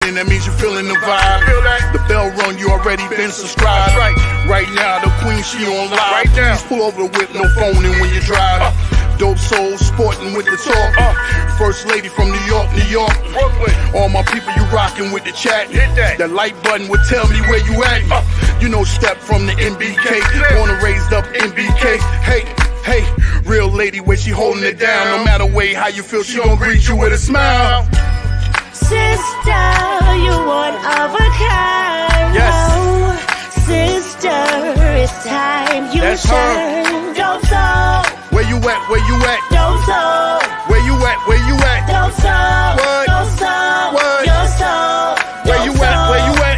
in, that means you're feeling the vibe. The bell rung, you already been subscribed. Right now, the queen, she on live. Please pull over the whip, no phoning when you drive. Dope soul, sporting with the talk. First lady from New York, New York. All my people, you rocking with the chat. That like button would tell me where you at. You know, step from the MBK. Born and raised up MBK. Hey, real lady, where she holding it down. No matter way how you feel, she gon' greet you with a smile. Sister, you one of a kind. Yes. Oh, sister, it's time you That's shine. Dope soul. Where you at? Where you at? Dope soul. Where you at? Where you at? Dope soul. What? Dope soul. What? Your soul. Where you at? Where you at?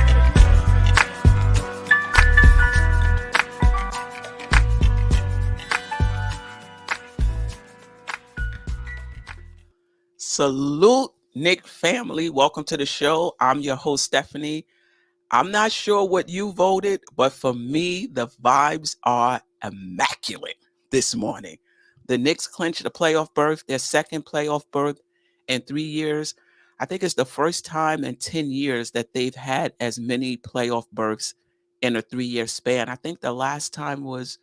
Salute, Nick family. Welcome to the show. I'm your host, Stephanie. I'm not sure what you voted, but for me, the vibes are immaculate this morning. The Knicks clinched the playoff berth, their second playoff berth in 3 years. I think it's the first time in 10 years that they've had as many playoff berths in a 3-year span. I think the last time was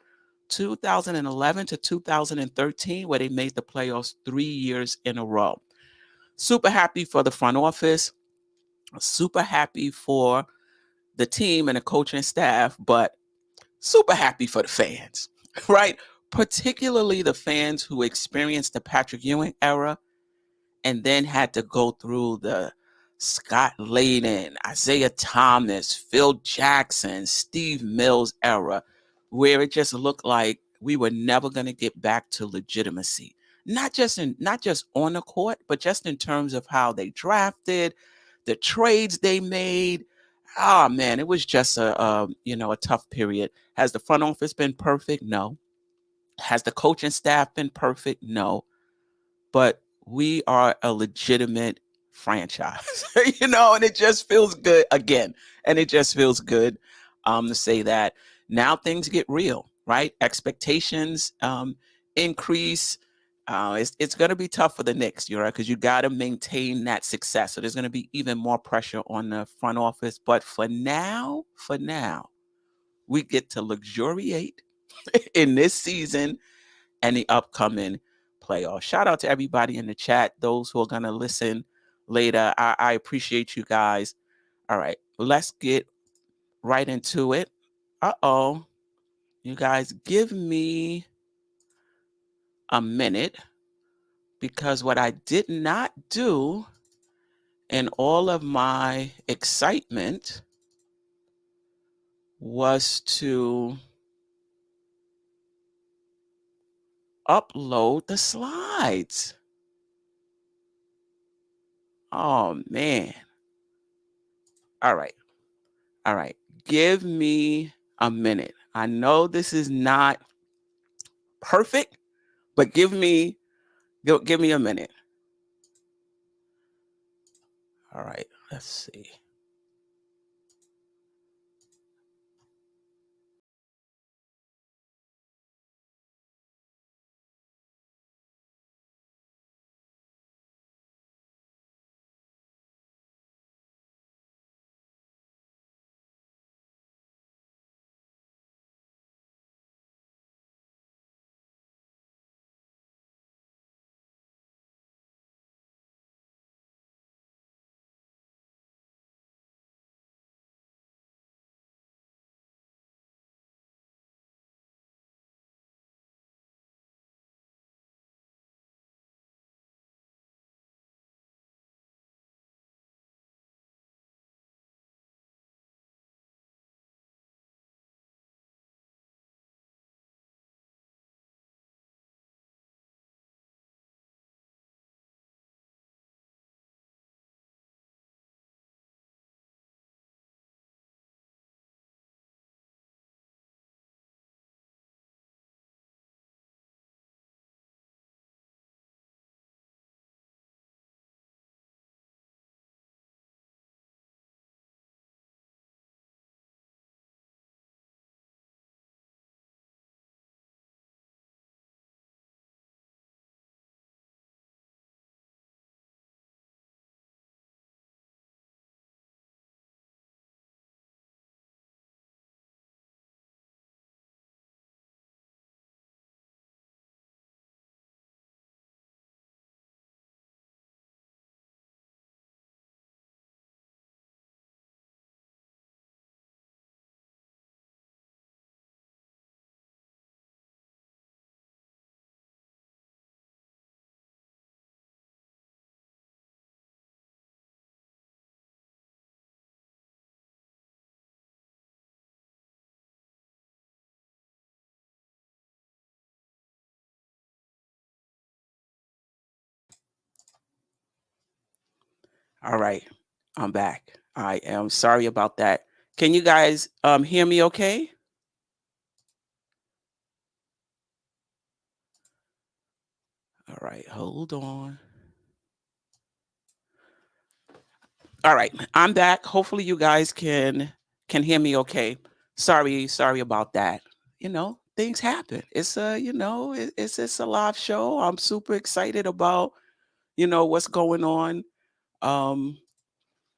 2011 to 2013, where they made the playoffs 3 years in a row. Super happy for the front office, super happy for the team and the coaching staff, but super happy for the fans, right? Particularly the fans who experienced the Patrick Ewing era and then had to go through the Scott Layden, Isaiah Thomas, Phil Jackson, Steve Mills era, where it just looked like we were never going to get back to legitimacy. Not just on the court, but just in terms of how they drafted, the trades they made. Ah, man, it was just a tough period. Has the front office been perfect? No. Has the coaching staff been perfect? No. But we are a legitimate franchise, and it just feels good again. And it just feels good to say that now things get real, right? Expectations increase. It's going to be tough for the Knicks, right? Because you got to maintain that success. So there's going to be even more pressure on the front office. But for now, we get to luxuriate in this season and the upcoming playoffs. Shout out to everybody in the chat, those who are going to listen later. I appreciate you guys. All right, let's get right into it. Uh-oh. You guys give me a minute, because what I did not do in all of my excitement was to upload the slides. Oh, man. All right. Give me a minute. I know this is not perfect, but give me a minute. All right, let's see. All right, I'm back. I am sorry about that. Can you guys hear me okay? All right, hold on. All right, I'm back. Hopefully you guys can hear me okay. Sorry about that. You know, things happen. It's it's a live show. I'm super excited about, what's going on. Um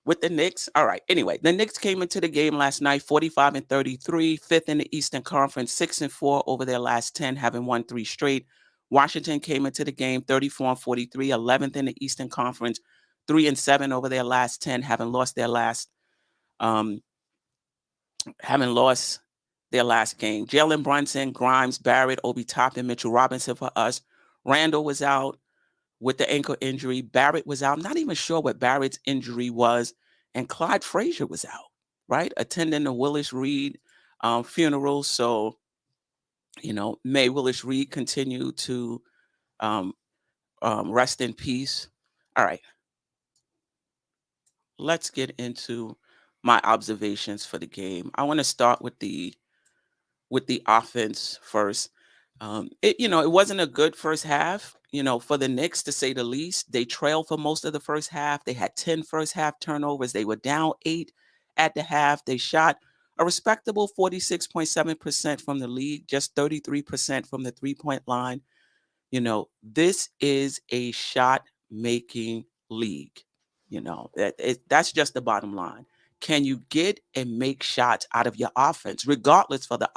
with the Knicks. All right. Anyway, the Knicks came into the game last night 45-33, fifth in the Eastern Conference, 6-4 over their last 10, having won 3 straight. Washington came into the game 34-43, 11th in the Eastern Conference, 3-7 over their last 10, um, having lost their last game. Jalen Brunson, Grimes, Barrett, Obi Toppin, Mitchell Robinson for us. Randall was out with the ankle injury. Barrett was out. I'm not even sure what Barrett's injury was. And Clyde Frazier was out, right? Attending the Willis Reed funeral. So, may Willis Reed continue to um, rest in peace. All right. Let's get into my observations for the game. I want to start with the offense first. It wasn't a good first half, for the Knicks, to say the least. They trailed for most of the first half. They had 10 first half turnovers. They were down 8 at the half. They shot a respectable 46.7% from the league, just 33% from the 3-point line. This is a shot making league. That's just the bottom line. Can you get and make shots out of your offense, regardless of the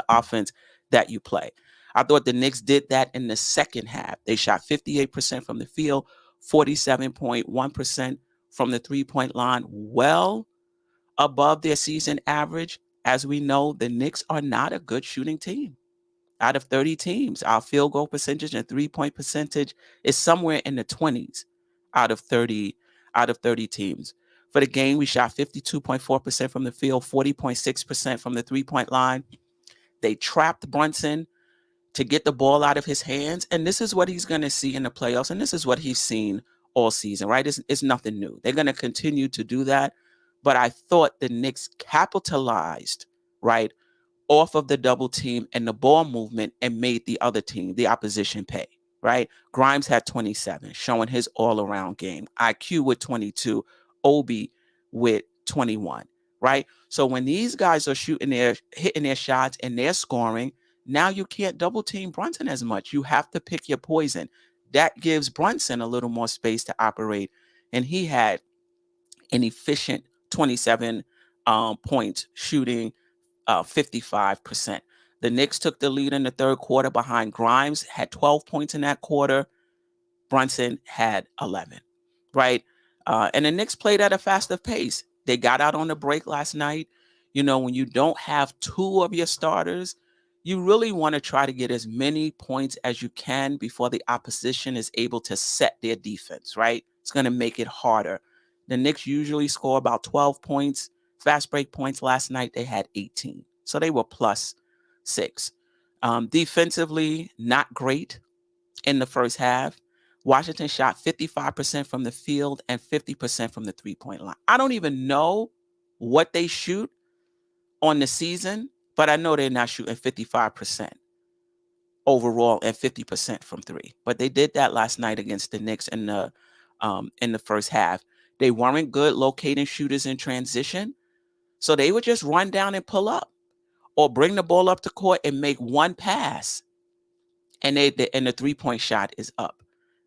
offense that you play? I thought the Knicks did that in the second half. They shot 58% from the field, 47.1% from the 3-point line, well above their season average. As we know, the Knicks are not a good shooting team. Out of 30 teams, our field goal percentage and 3-point percentage is somewhere in the 20s out of 30 teams. For the game, we shot 52.4% from the field, 40.6% from the 3-point line. They trapped Brunson to get the ball out of his hands, and this is what he's going to see in the playoffs, and this is what he's seen all season, right? It's nothing new. They're going to continue to do that, but I thought the Knicks capitalized, right, off of the double team and the ball movement and made the other team, the opposition, pay, right? Grimes had 27, showing his all-around game. IQ with 22, Obi with 21, right? So when these guys are hitting their shots and they're scoring, now you can't double team Brunson as much. You have to pick your poison. That gives Brunson a little more space to operate. And he had an efficient 27 points, shooting 55%. The Knicks took the lead in the third quarter behind Grimes, had 12 points in that quarter. Brunson had 11, right? And the Knicks played at a faster pace. They got out on the break last night. When you don't have 2 of your starters, you really want to try to get as many points as you can before the opposition is able to set their defense, right? It's going to make it harder. The Knicks usually score about 12 points. Fast break points last night, they had 18. So they were +6. Defensively, not great in the first half. Washington shot 55% from the field and 50% from the 3-point line. I don't even know what they shoot on the season, but I know they're not shooting 55% overall and 50% from 3. But they did that last night against the Knicks in the first half. They weren't good locating shooters in transition, so they would just run down and pull up or bring the ball up the court and make one pass, and the 3-point shot is up,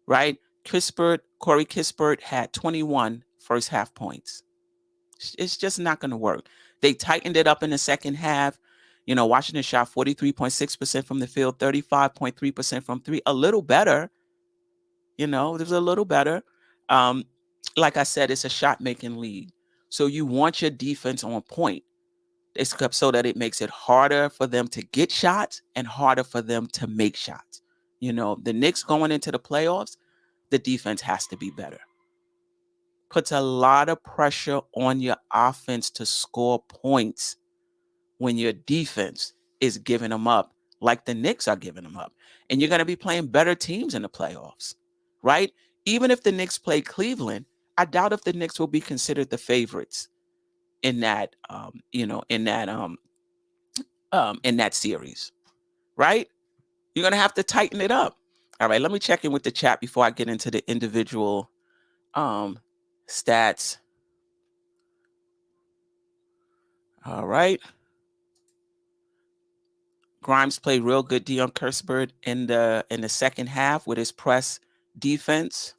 right? Corey Kispert had 21 first half points. It's just not going to work. They tightened it up in the second half. Washington shot 43.6% from the field, 35.3% from 3. A little better. It was a little better. Like I said, it's a shot-making league. So you want your defense on point. It's so that it makes it harder for them to get shots and harder for them to make shots. The Knicks going into the playoffs, the defense has to be better. Puts a lot of pressure on your offense to score points when your defense is giving them up like the Knicks are giving them up. And you're going to be playing better teams in the playoffs, right? Even if the Knicks play Cleveland, I doubt if the Knicks will be considered the favorites in that, in that series, right? You're gonna have to tighten it up. All right, let me check in with the chat before I get into the individual stats. All right. Grimes played real good, Dion Kursberg, in the second half with his press defense.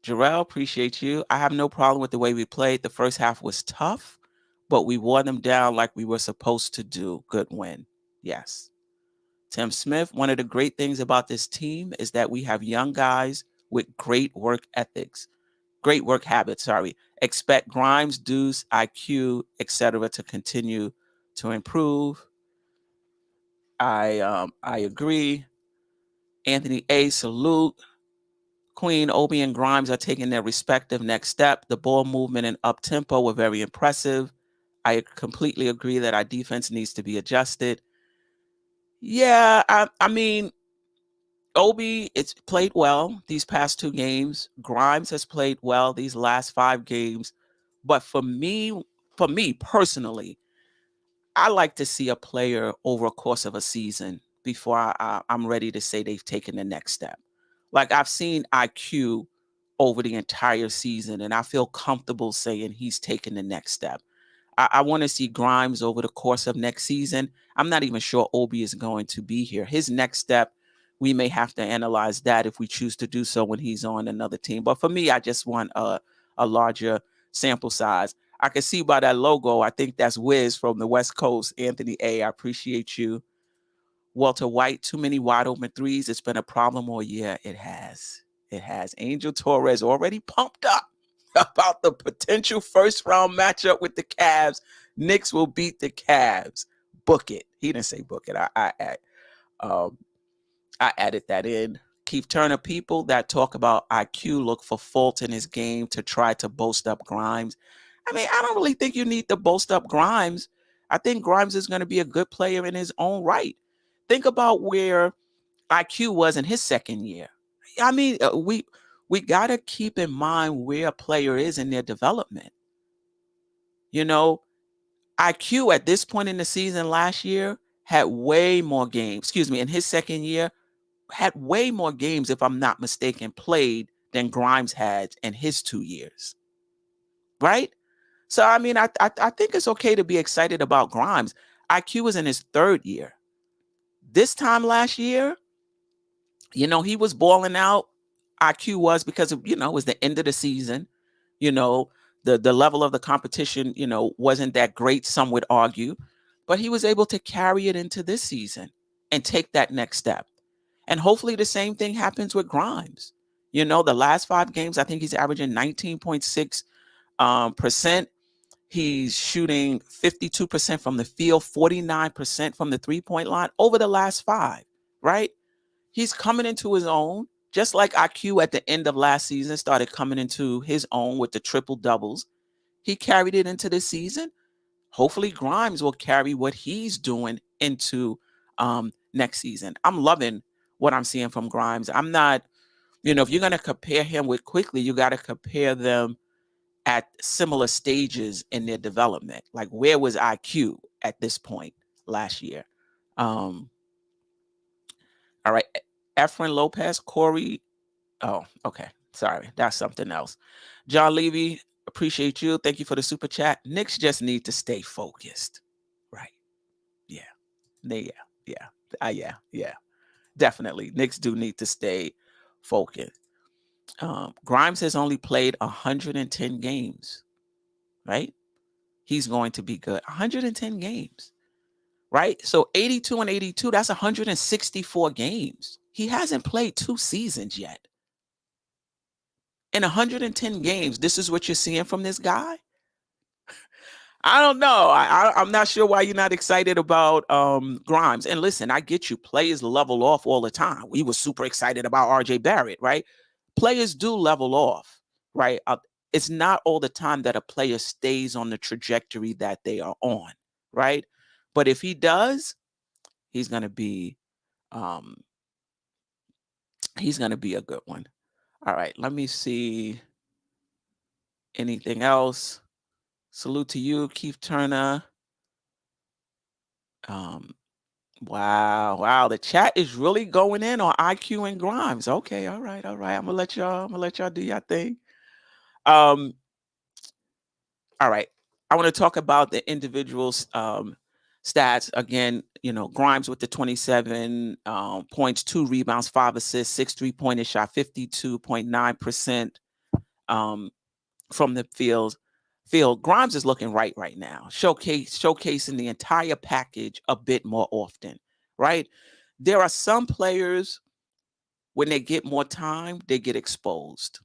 Jarrell, appreciate you. I have no problem with the way we played. The first half was tough, but we wore them down like we were supposed to do. Good win. Yes. Tim Smith, one of the great things about this team is that we have young guys with great work ethics, great work habits, sorry. Expect Grimes, Deuce, IQ, etc. to continue to improve. I agree. Anthony A, salute. Queen, Obi, and Grimes are taking their respective next step. The ball movement and up tempo were very impressive. I completely agree that our defense needs to be adjusted. Yeah, I mean, Obi, it's played well these past 2 games. Grimes has played well these last 5 games. But for me personally, I like to see a player over a course of a season before I'm ready to say they've taken the next step. Like I've seen IQ over the entire season, and I feel comfortable saying he's taken the next step. I want to see Grimes over the course of next season. I'm not even sure Obi is going to be here. His next step, we may have to analyze that if we choose to do so when he's on another team. But for me, I just want a larger sample size. I can see by that logo, I think that's Wiz from the West Coast. Anthony A, I appreciate you. Walter White, too many wide open threes. It's been a problem all year. It has. It has. Angel Torres already pumped up about the potential first round matchup with the Cavs. Knicks will beat the Cavs. Book it. He didn't say book it. I added that in. Keith Turner, people that talk about IQ look for fault in his game to try to boast up Grimes. I mean, I don't really think you need to boast up Grimes. I think Grimes is going to be a good player in his own right. Think about where IQ was in his second year. I mean, we got to keep in mind where a player is in their development. You know, IQ at this point in the season last year had way more games. In his second year, had way more games, if I'm not mistaken, played than Grimes had in his 2 years. Right? So, I mean, I think it's okay to be excited about Grimes. IQ was in his 3rd year. This time last year, he was balling out. IQ was because of, it was the end of the season. The level of the competition, wasn't that great, some would argue. But he was able to carry it into this season and take that next step. And hopefully the same thing happens with Grimes. The last 5 games, I think he's averaging 19.6%. He's shooting 52% from the field, 49% from the 3-point line over the last 5, right? He's coming into his own, just like IQ at the end of last season started coming into his own with the triple doubles. He carried it into this season. Hopefully Grimes will carry what he's doing into next season. I'm loving what I'm seeing from Grimes. I'm not, if you're going to compare him with Quickly, you got to compare them at similar stages in their development. Like, where was IQ at this point last year? All right. Efren Lopez, Corey. Oh, okay. Sorry. That's something else. John Levy, appreciate you. Thank you for the super chat. Knicks just need to stay focused. Right. Yeah. Yeah. Definitely. Knicks do need to stay focused. Grimes has only played 110 games. Right? He's going to be good. 110 games. Right? So 82 and 82, that's 164 games. He hasn't played 2 seasons yet. In 110 games, this is what you're seeing from this guy? I don't know. I'm not sure why you're not excited about Grimes. And listen, I get you. Players level off all the time. We were super excited about RJ Barrett, right? Players do level off, right? It's not all the time that a player stays on the trajectory that they are on, right? But if he does, he's going to be a good one. All right, let me see. Anything else? Salute to you, Keith Turner. Wow. The chat is really going in on IQ and Grimes. Okay, all right. I'm gonna let y'all do your thing. All right. I want to talk about the individuals stats again. Grimes with the 27 points, 2 rebounds, 5 assists, 6 3-pointers, shot 52.9% from the field. Grimes is looking right now, showcasing the entire package a bit more often, right? There are some players, when they get more time, they get exposed.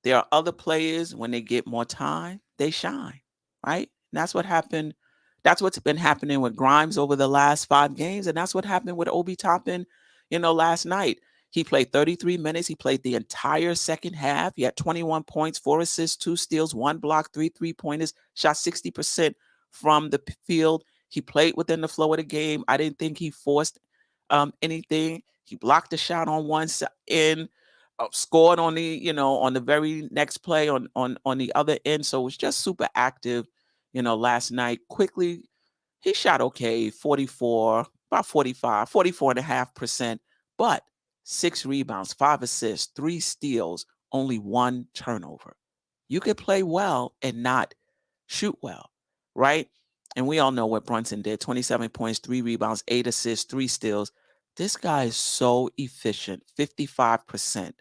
There are other players, when they get more time, they shine, right? And that's what happened. That's what's been happening with Grimes over the last 5 games, and that's what happened with Obi Toppin, last night. He played 33 minutes. He played the entire second half. He had 21 points, 4 assists, 2 steals, 1 block, 3 3-pointers, shot 60% from the field. He played within the flow of the game. I didn't think he forced anything. He blocked the shot on one end, scored on the very next play on the other end. So it was just super active, last night. Quickly, he shot okay, 44, about 45, 44.5%, but 6 rebounds, 5 assists, 3 steals, only 1 turnover. You could play well and not shoot well, right? And we all know what Brunson did: 27 points, 3 rebounds, 8 assists, 3 steals. This guy is so efficient, 55%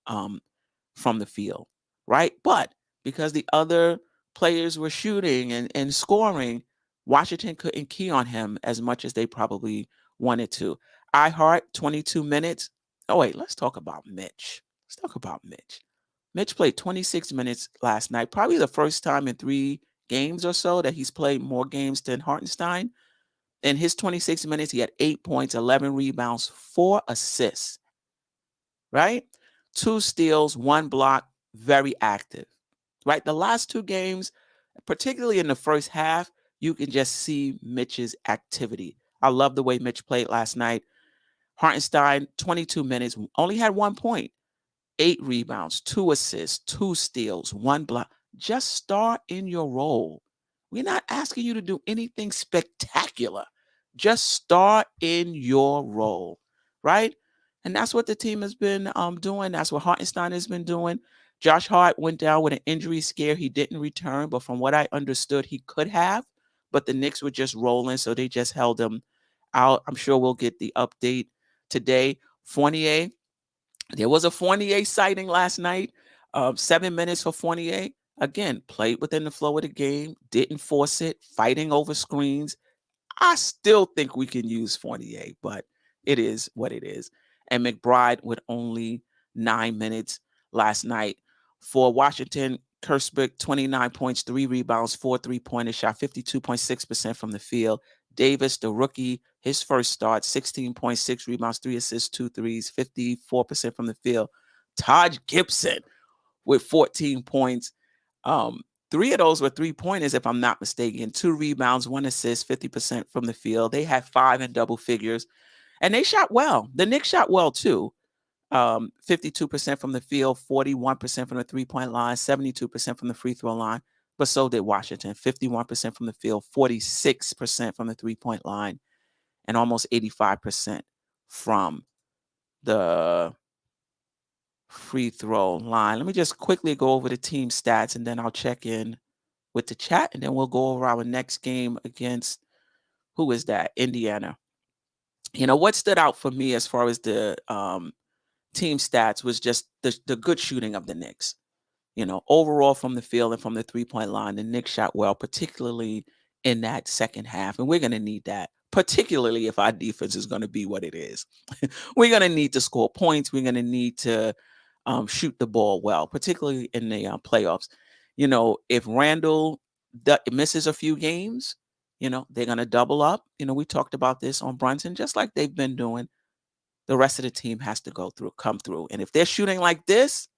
from the field, right? But because the other players were shooting and scoring, Washington couldn't key on him as much as they probably wanted to. iHeart, 22 minutes. Oh, wait, let's talk about Mitch. Mitch played 26 minutes last night, probably the first time in 3 games or so that he's played more games than Hartenstein. In his 26 minutes, he had 8 points, 11 rebounds, 4 assists, right? 2 steals, 1 block, very active, right? The last 2 games, particularly in the first half, you can just see Mitch's activity. I love the way Mitch played last night. Hartenstein, 22 minutes, only had 1 point, 8 rebounds, 2 assists, 2 steals, 1 block. Just start in your role. We're not asking you to do anything spectacular. Just start in your role, right? And that's what the team has been doing. That's what Hartenstein has been doing. Josh Hart went down with an injury scare. He didn't return, but from what I understood, he could have. But the Knicks were just rolling, so they just held him out. I'm sure we'll get the update today. Fournier, there was a Fournier sighting last night. 7 minutes for Fournier. Again, played within the flow of the game, didn't force it, fighting over screens. I still think we can use Fournier, but it is what it is. And McBride with only 9 minutes last night. For Washington, Kirsberg, 29 points, 3 rebounds, 4 3-pointers, shot 52.6% from the field. Davis, the rookie, his first start, 16.6 rebounds, 3 assists, 2 threes, 54% from the field. Taj Gibson with 14 points. 3 of those were 3-pointers, if I'm not mistaken. 2 rebounds, 1 assist, 50% from the field. They had 5 in double figures, and they shot well. The Knicks shot well too. 52% from the field, 41% from the 3-point line, 72% from the free throw line. But so did Washington. 51% from the field, 46% from the 3-point line, and almost 85% from the free throw line. Let me just quickly go over the team stats, and then I'll check in with the chat, and then we'll go over our next game against, who is that? Indiana. What stood out for me as far as the team stats was just the good shooting of the Knicks. Overall from the field and from the 3-point line, the Knicks shot well, particularly in that second half. And we're going to need that, particularly if our defense is going to be what it is. We're going to need to score points. We're going to need to shoot the ball well, particularly in the playoffs. If Randall misses a few games, they're going to double up. We talked about this on Brunson, just like they've been doing. The rest of the team has to come through. And if they're shooting like this,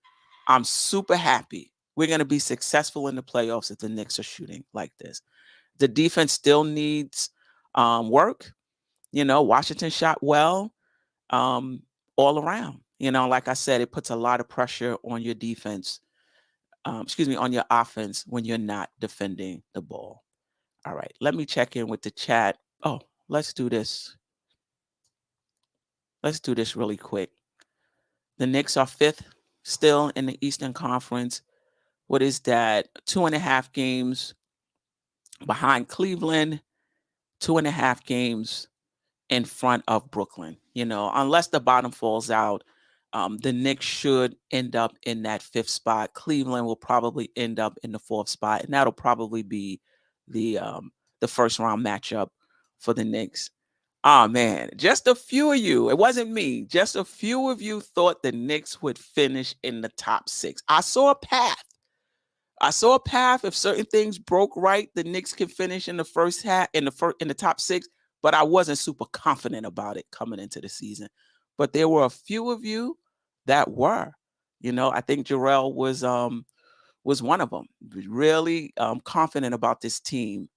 I'm super happy. We're going to be successful in the playoffs if the Knicks are shooting like this. The defense still needs work. Washington shot well all around. Like I said, it puts a lot of pressure on your defense. on your offense when you're not defending the ball. All right, let me check in with the chat. Oh, let's do this. Let's do this really quick. The Knicks are 5th still in the Eastern Conference. What is that? 2.5 games behind Cleveland, 2.5 games in front of Brooklyn. Unless the bottom falls out, the Knicks should end up in that 5th spot. Cleveland will probably end up in the 4th spot, and that'll probably be the first round matchup for the Knicks. Oh man, just a few of you, it wasn't me, just a few of you thought the Knicks would finish in the top 6. I saw a path. If certain things broke right, the Knicks can finish in the first half, in the top 6, but I wasn't super confident about it coming into the season. But there were a few of you that were. I think Jarrell was one of them. Really confident about this team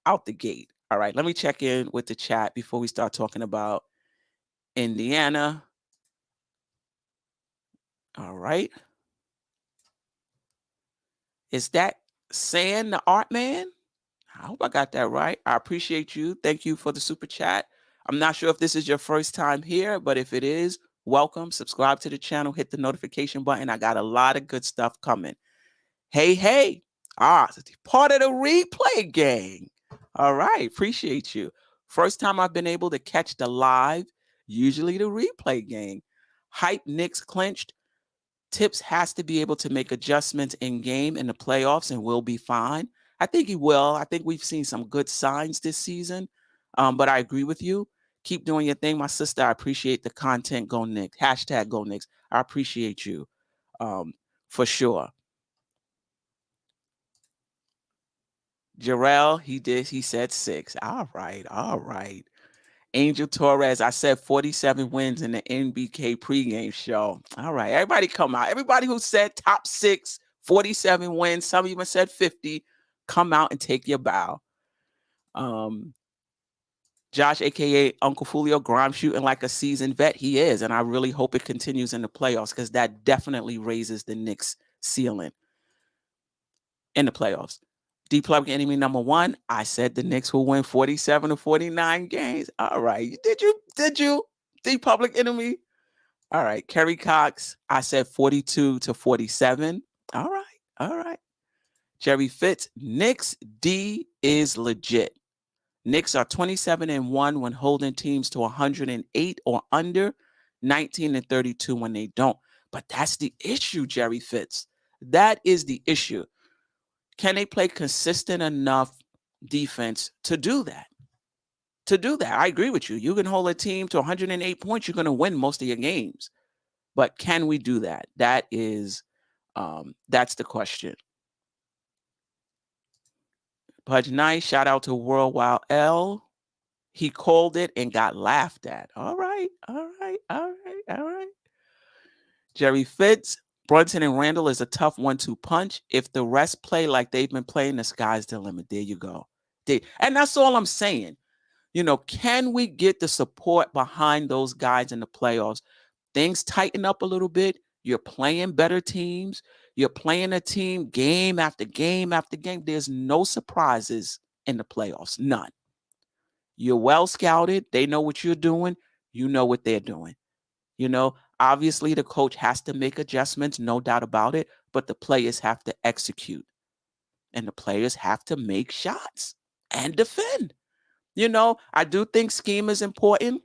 out the gate. All right, let me check in with the chat before we start talking about Indiana. All right. Is that San the Art Man? I hope I got that right. I appreciate you. Thank you for the super chat. I'm not sure if this is your first time here, but if it is, welcome. Subscribe to the channel. Hit the notification button. I got a lot of good stuff coming. Hey. Part of the replay gang. All right. Appreciate you. First time I've been able to catch the live, usually the replay gang. Hype Knicks clinched. Tips has to be able to make adjustments in game in the playoffs and will be fine. I think he will. I think we've seen some good signs this season. But I agree with you. Keep doing your thing, my sister. I appreciate the content. Go Knicks. Hashtag Go Knicks. I appreciate you for sure. Jarrell, he said 6. All right. Angel Torres, I said 47 wins in the NBK pregame show. All right, everybody come out. Everybody who said top 6, 47 wins, some even said 50, come out and take your bow. Josh, a.k.a. Uncle Fulio, Grimes shooting like a seasoned vet. He is, and I really hope it continues in the playoffs because that definitely raises the Knicks' ceiling in the playoffs. D-Plug enemy number 1, I said the Knicks will win 47 to 49 games. All right. Did you? D-Public enemy? All right. Kerry Cox, I said 42 to 47. All right. Jerry Fitz, Knicks D is legit. Knicks are 27-1 when holding teams to 108 or under, 19-32 when they don't. But that's the issue, Jerry Fitz. That is the issue. Can they play consistent enough defense to do that? I agree with you. You can hold a team to 108 points. You're going to win most of your games. But can we do that? That is, that's the question. Pudge Nice, shout out to Worldwide L. He called it and got laughed at. All right. Jerry Fitz, Brunson and Randall is a tough 1-2 punch. If the rest play like they've been playing, the sky's the limit. There you go. And that's all I'm saying. Can we get the support behind those guys in the playoffs? Things tighten up a little bit. You're playing better teams. You're playing a team game after game after game. There's no surprises in the playoffs. None. You're well scouted. They know what you're doing. You know what they're doing. Obviously the coach has to make adjustments, no doubt about it, but the players have to execute and the players have to make shots and defend. I do think scheme is important,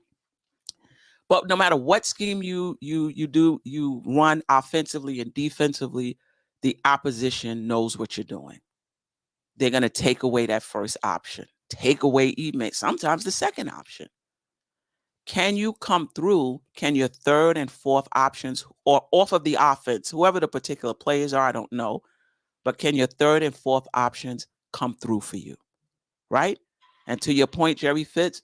but no matter what scheme you do, you run offensively and defensively, the opposition knows what you're doing. They're going to take away that first option, take away even sometimes the second option. Can you come through? Can your third and fourth options or off of the offense, whoever the particular players are, I don't know, but can your third and fourth options come through for you, right? And to your point, Jerry Fitz,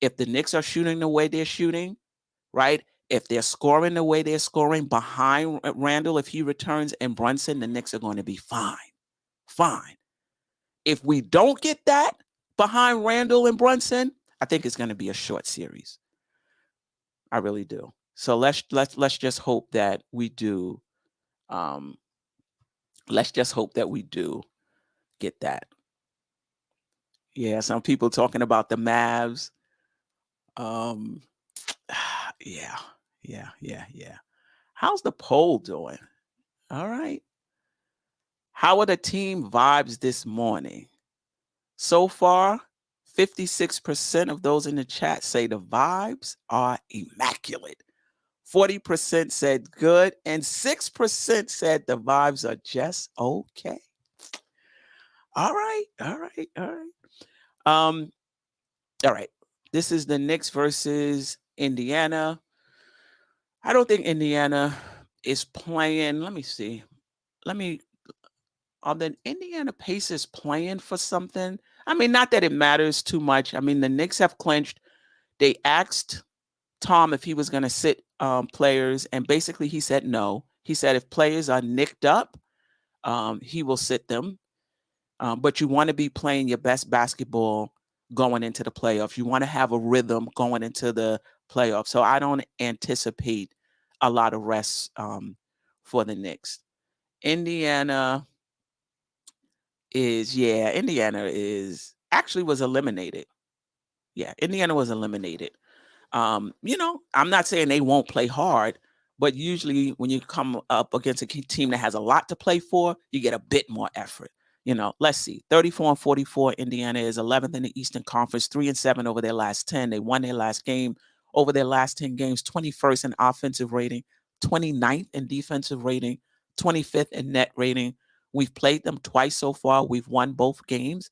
if the Knicks are shooting the way they're shooting, right? If they're scoring the way they're scoring behind Randall, if he returns and Brunson, the Knicks are going to be fine. If we don't get that behind Randall and Brunson, I think it's going to be a short series. I really do. So let's just hope that we do Let's just hope that we do get that. Yeah, some people talking about the Mavs. Um, yeah, yeah. How's the poll doing? All right. How are the team vibes this morning? So far, 56% of those in the chat say the vibes are immaculate. 40% said good, and 6% said the vibes are just okay. All right. Um, all right. This is the Knicks versus Indiana. I don't think Indiana is playing. Let me see. Are the Indiana Pacers playing for something? I mean, not that it matters too much. I mean, the Knicks have clinched. They asked Tom if he was going to sit players, and basically he said no. He said if players are nicked up, he will sit them. But you want to be playing your best basketball going into the playoffs. You want to have a rhythm going into the playoffs. So I don't anticipate a lot of rest for the Knicks. Indiana was eliminated. Yeah, Indiana was eliminated. I'm not saying they won't play hard, but usually when you come up against a team that has a lot to play for, you get a bit more effort. Let's see. 34-44, Indiana is 11th in the Eastern Conference, 3-7 over their last 10. They won their last game over their last 10 games, 21st in offensive rating, 29th in defensive rating, 25th in net rating. We've played them twice so far. We've won both games,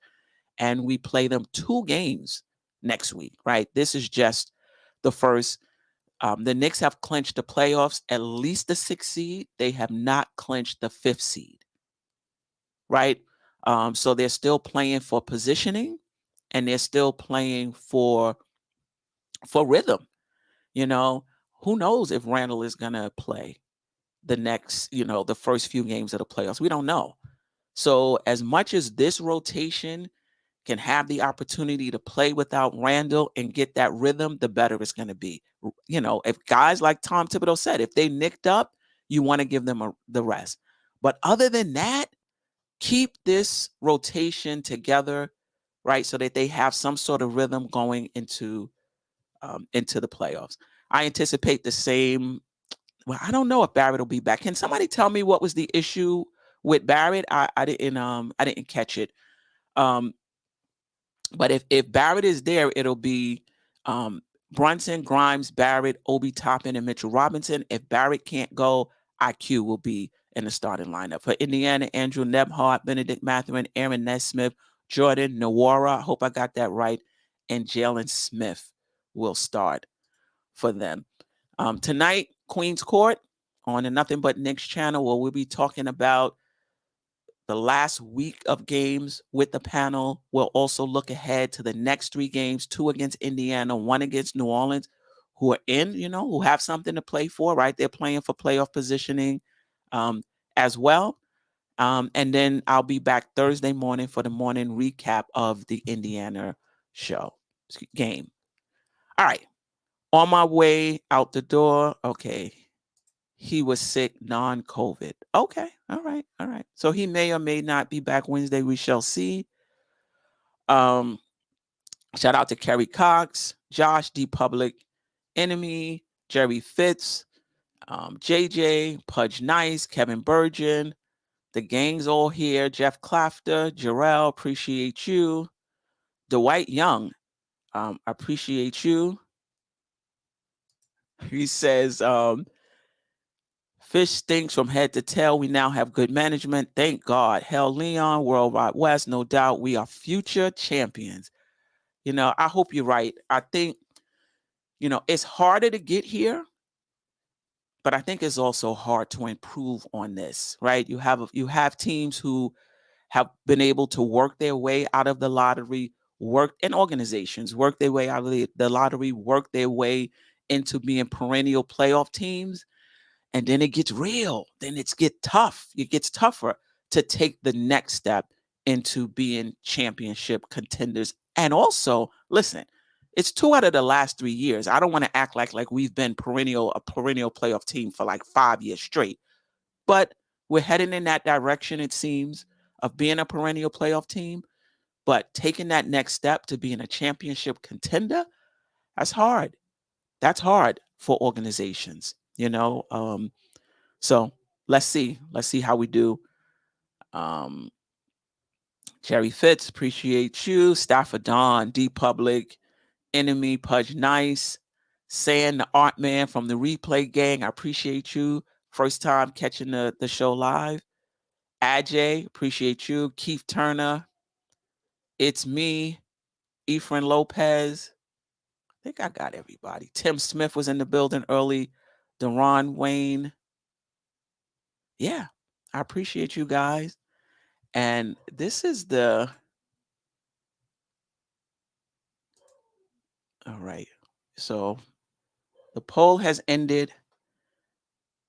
and we play them 2 games next week, right? This is just the first. The Knicks have clinched the playoffs, at least the 6th seed. They have not clinched the 5th seed, right? So they're still playing for positioning, and they're still playing for rhythm. Who knows if Randall is going to play the next, the first few games of the playoffs? We don't know. So as much as this rotation can have the opportunity to play without Randall and get that rhythm, the better it's going to be. If guys like Tom Thibodeau said, if they nicked up, you want to give them the rest. But other than that, keep this rotation together, right, so that they have some sort of rhythm going into the playoffs. I anticipate the same. Well, I don't know if Barrett will be back. Can somebody tell me what was the issue with Barrett? I didn't catch it. But if Barrett is there, it'll be Brunson, Grimes, Barrett, Obi Toppin, and Mitchell Robinson. If Barrett can't go, IQ will be in the starting lineup. For Indiana, Andrew Nebhart, Benedict Mathurin, Aaron Nesmith, Jordan Nwora, I hope I got that right, and Jalen Smith will start for them. Tonight, Queens Court on the Nothing But Knicks channel, where we'll be talking about the last week of games with the panel. We'll also look ahead to the next 3 games, 2 against Indiana, 1 against New Orleans, who are who have something to play for, right? They're playing for playoff positioning as well. And then I'll be back Thursday morning for the morning recap of the Indiana game. All right. On my way out the door, okay. He was sick, non-COVID. Okay, all right. So he may or may not be back Wednesday. We shall see. Shout out to Kerry Cox, Josh D. Public Enemy, Jerry Fitz, JJ, Pudge Nice, Kevin Burgeon. The gang's all here. Jeff Clafter, Jarrell, appreciate you. Dwight Young, appreciate you. He says, Fish stinks from head to tail. We now have good management. Thank God. Hell, Leon, Worldwide West, no doubt. We are future champions. I hope you're right. I think, it's harder to get here, but I think it's also hard to improve on this, right? You have teams who have been able to work their way out of the lottery, and organizations work their way out of the lottery, work their way into being perennial playoff teams. And then it gets real. Then it gets tougher to take the next step into being championship contenders. And also, listen, it's 2 out of the last 3 years. I don't want to act like we've been a perennial playoff team for like 5 years straight. But we're heading in that direction, it seems, of being a perennial playoff team. But taking that next step to being a championship contender, that's hard. That's hard for organizations, you know. So let's see. Let's see how we do. Jerry Fitz, appreciate you. Stafford Don, D Public, Enemy, Pudge Nice, San the Art Man from the Replay Gang, I appreciate you. First time catching the show live. Ajay, appreciate you. Keith Turner, it's me. Efren Lopez, I think I got everybody. Tim Smith was in the building early. Deron Wayne. Yeah, I appreciate you guys. And this is the, all right. So the poll has ended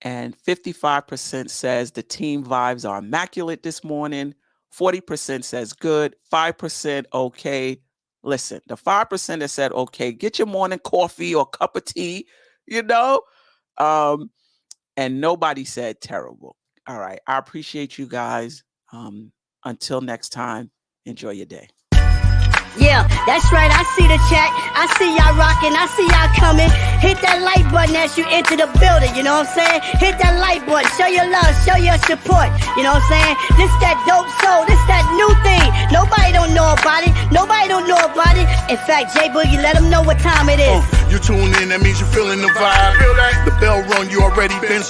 and 55% says the team vibes are immaculate this morning. 40% says good, 5% okay. Listen, the 5% that said okay, get your morning coffee or cup of tea, you know? And nobody said terrible. All right, I appreciate you guys. Until next time, enjoy your day. Yeah, that's right. I see the chat. I see y'all rocking. I see y'all coming. Hit that like button as you enter the building. You know what I'm saying? Hit that like button. Show your love. Show your support. You know what I'm saying? This that dope soul. This that new thing. Nobody don't know about it. Nobody don't know about it. In fact, J Boogie, let them know what time it is. You tune in, that means you're feeling the vibe. The bell rung, you already been